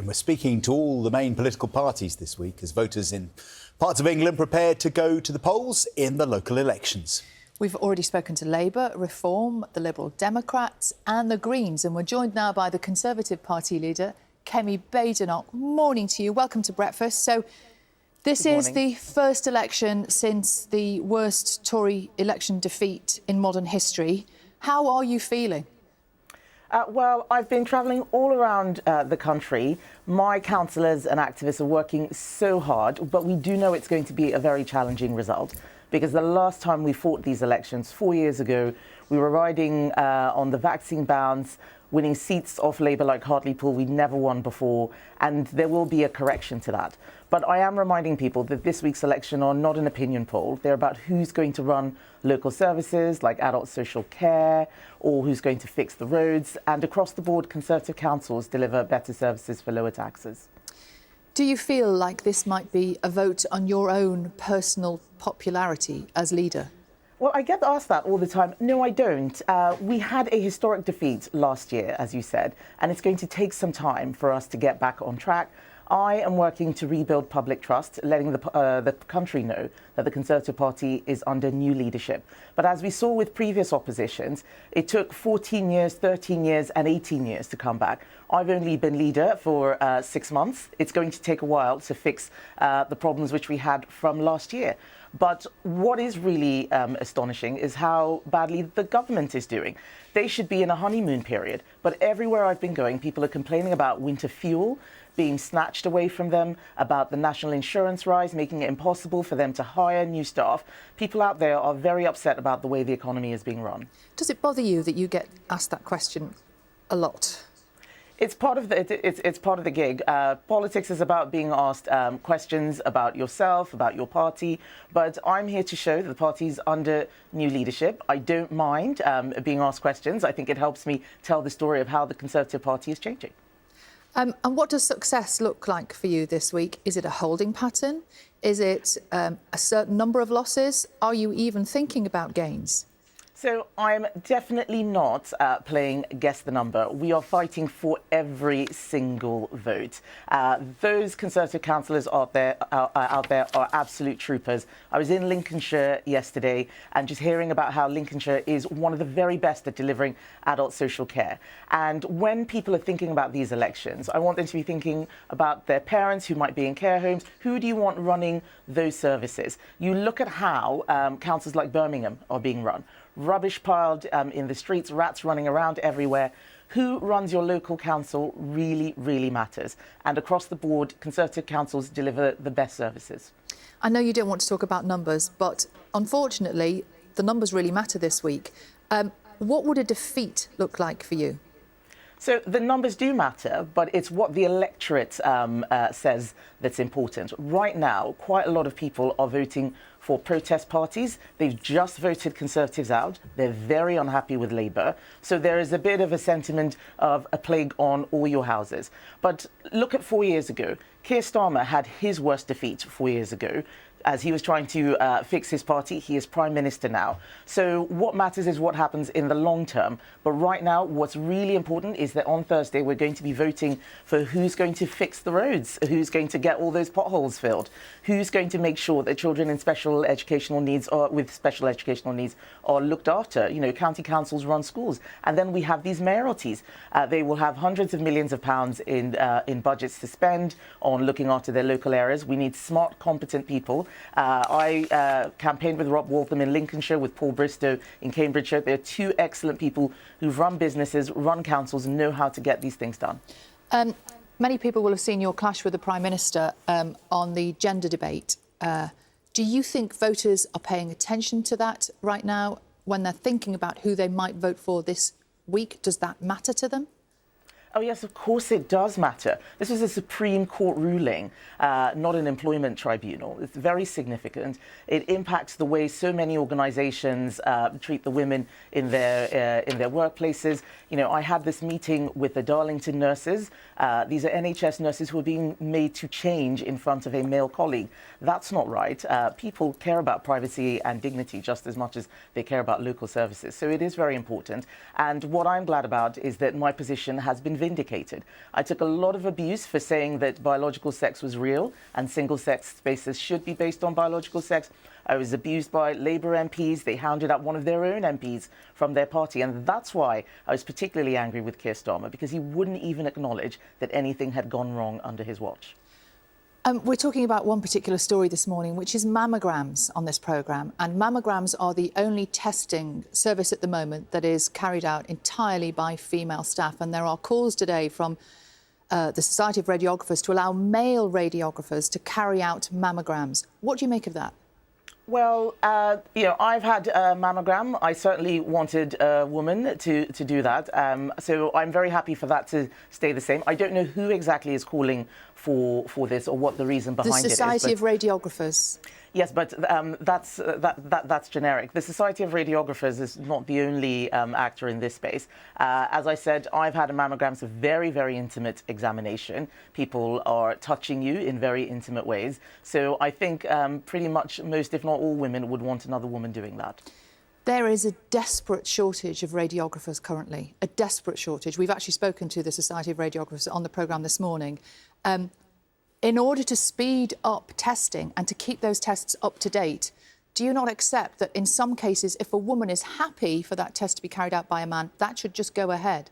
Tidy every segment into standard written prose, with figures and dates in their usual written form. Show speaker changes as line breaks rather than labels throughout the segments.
And we're speaking to all the main political parties this week as voters in parts of England prepare to go to the polls in the local elections.
We've already spoken to Labour, Reform, the Liberal Democrats and the Greens, and we're joined now by the Conservative Party leader, Kemi Badenoch. Morning to you. Welcome to Breakfast. So this is the first election since the worst Tory election defeat in modern history. How are you feeling?
Well, I've been travelling all around the country. My councillors and activists are working so hard, but we do know it's going to be a very challenging result because the last time we fought these elections, 4 years ago, we were riding on the vaccine bounce, winning seats off Labour like Hartlepool we'd never won before, and there will be a correction to that. But I am reminding people that this week's election are not an opinion poll. They're about who's going to run local services like adult social care or who's going to fix the roads. And across the board, Conservative councils deliver better services for lower taxes.
Do you feel like this might be a vote on your own personal popularity as leader?
Well, I get asked that all the time. No, I don't. We had a historic defeat last year, as you said, and it's going to take some time for us to get back on track. I am working to rebuild public trust, letting the country know that the Conservative Party is under new leadership. But as we saw with previous oppositions, it took 14 years, 13 years and 18 years to come back. I've only been leader for 6 months. It's going to take a while to fix the problems which we had from last year. But what is really astonishing is how badly the government is doing. They should be in a honeymoon period, but everywhere I've been going, people are complaining about winter fuel being snatched away from them, about the national insurance rise, making it impossible for them to hire new staff. People out there are very upset about the way the economy is being run.
Does it bother you that you get asked that question a lot?
It's part of the gig. Politics is about being asked questions about yourself, about your party. But I'm here to show that the party's under new leadership. I don't mind being asked questions. I think it helps me tell the story of how the Conservative Party is changing.
And what does success look like for you this week? Is it a holding pattern? Is it a certain number of losses? Are you even thinking about gains?
So I'm definitely not playing guess the number. We are fighting for every single vote. Those Conservative councillors out there are absolute troopers. I was in Lincolnshire yesterday and just hearing about how Lincolnshire is one of the very best at delivering adult social care. And when people are thinking about these elections, I want them to be thinking about their parents who might be in care homes. Who do you want running those services? You look at how councils like Birmingham are being run. Rubbish piled in the streets, rats running around everywhere. Who runs your local council really, really matters. And across the board, Conservative councils deliver the best services.
I know you don't want to talk about numbers, but unfortunately, the numbers really matter this week. What would a defeat look like for you?
So the numbers do matter, but it's what the electorate says that's important. Right now, quite a lot of people are voting for protest parties. They've just voted Conservatives out. They're very unhappy with Labour. So there is a bit of a sentiment of a plague on all your houses. But look at 4 years ago. Keir Starmer had his worst defeat 4 years ago. As he was trying to fix his party, he is Prime Minister now. So what matters is what happens in the long term. But right now, what's really important is that on Thursday, we're going to be voting for who's going to fix the roads, who's going to get all those potholes filled, who's going to make sure that children in special educational needs or with special educational needs are looked after. You know, county councils run schools. And then we have these mayoralties. They will have hundreds of millions of pounds in budgets to spend on looking after their local areas. We need smart, competent people. I campaigned with Rob Waltham in Lincolnshire, with Paul Bristow in Cambridgeshire. They're two excellent people who've run businesses, run councils, and know how to get these things done.
Many people will have seen your clash with the Prime Minister on the gender debate. Do you think voters are paying attention to that right now when they're thinking about who they might vote for this week? Does that matter to them?
Oh, yes, of course it does matter. This is a Supreme Court ruling, not an employment tribunal. It's very significant. It impacts the way so many organisations treat the women in their workplaces. You know, I had this meeting with the Darlington nurses. These are NHS nurses who are being made to change in front of a male colleague. That's not right. People care about privacy and dignity just as much as they care about local services. So it is very important. And what I'm glad about is that my position has been vindicated. I took a lot of abuse for saying that biological sex was real and single-sex spaces should be based on biological sex. I was abused by Labour MPs. They hounded up one of their own MPs from their party. And that's why I was particularly angry with Keir Starmer, because he wouldn't even acknowledge that anything had gone wrong under his watch.
We're talking about one particular story this morning, which is mammograms on this programme. And mammograms are the only testing service at the moment that is carried out entirely by female staff. And there are calls today from the Society of Radiographers to allow male radiographers to carry out mammograms. What do you make of that?
Well, I've had a mammogram. I certainly wanted a woman to do that. So I'm very happy for that to stay the same. I don't know who exactly is calling for this or what the reason behind it is.
The Society of Radiographers.
Yes, but that's generic. The Society of Radiographers is not the only actor in this space. As I said, I've had a mammogram. It's a very, very intimate examination. People are touching you in very intimate ways. So I think pretty much most, if not all, women would want another woman doing that.
There is a desperate shortage of radiographers currently, a desperate shortage. We've actually spoken to the Society of Radiographers on the programme this morning. In order to speed up testing and to keep those tests up to date, do you not accept that in some cases, if a woman is happy for that test to be carried out by a man, that should just go ahead?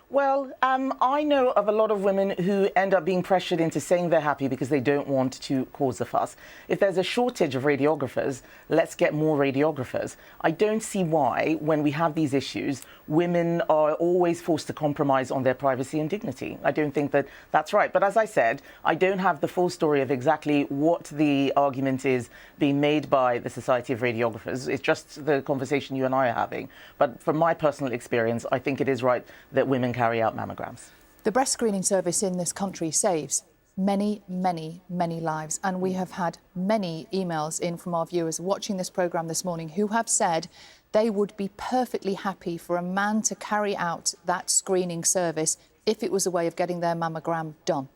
Well, I know of a lot of women who end up being pressured into saying they're happy because they don't want to cause a fuss. If there's a shortage of radiographers, let's get more radiographers. I don't see why, when we have these issues, women are always forced to compromise on their privacy and dignity. I don't think that that's right. But as I said, I don't have the full story of exactly what the argument is being made by the Society of Radiographers. It's just the conversation you and I are having. But from my personal experience, I think it is right that women carry out mammograms.
The breast screening service in this country saves many, many, many lives. And we have had many emails in from our viewers watching this programme this morning who have said they would be perfectly happy for a man to carry out that screening service if it was a way of getting their mammogram done.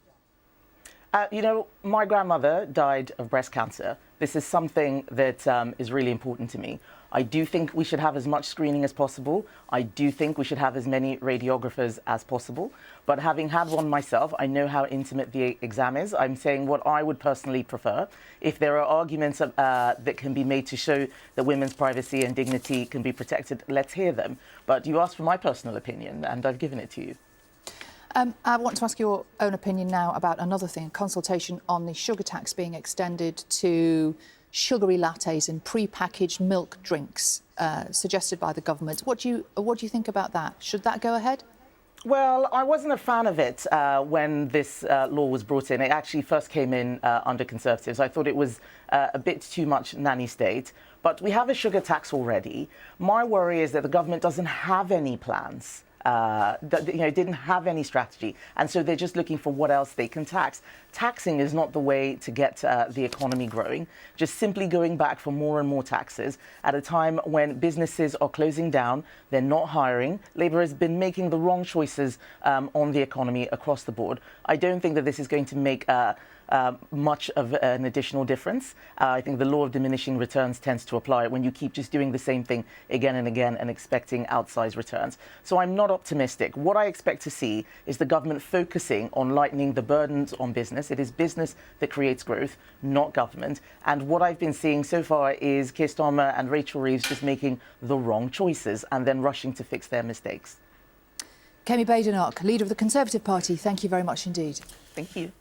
My grandmother died of breast cancer. This is something that is really important to me. I do think we should have as much screening as possible. I do think we should have as many radiographers as possible. But having had one myself, I know how intimate the exam is. I'm saying what I would personally prefer. If there are arguments that can be made to show that women's privacy and dignity can be protected, let's hear them. But you asked for my personal opinion, and I've given it to you.
I want to ask your own opinion now about another thing, a consultation on the sugar tax being extended to sugary lattes and pre-packaged milk drinks suggested by the government. What do you think about that? Should that go ahead?
Well, I wasn't a fan of it when this law was brought in. It actually first came in under Conservatives. I thought it was a bit too much nanny state. But we have a sugar tax already. My worry is that the government doesn't have any plans. Didn't have any strategy. And so they're just looking for what else they can tax. Taxing is not the way to get the economy growing. Just simply going back for more and more taxes at a time when businesses are closing down, they're not hiring. Labour has been making the wrong choices on the economy across the board. I don't think that this is going to make much of an additional difference. I think the law of diminishing returns tends to apply when you keep just doing the same thing again and again and expecting outsized returns. So I'm not optimistic. What I expect to see is the government focusing on lightening the burdens on business. It is business that creates growth, not government. And what I've been seeing so far is Keir Starmer and Rachel Reeves just making the wrong choices and then rushing to fix their mistakes.
Kemi Badenoch, leader of the Conservative Party, thank you very much indeed.
Thank you.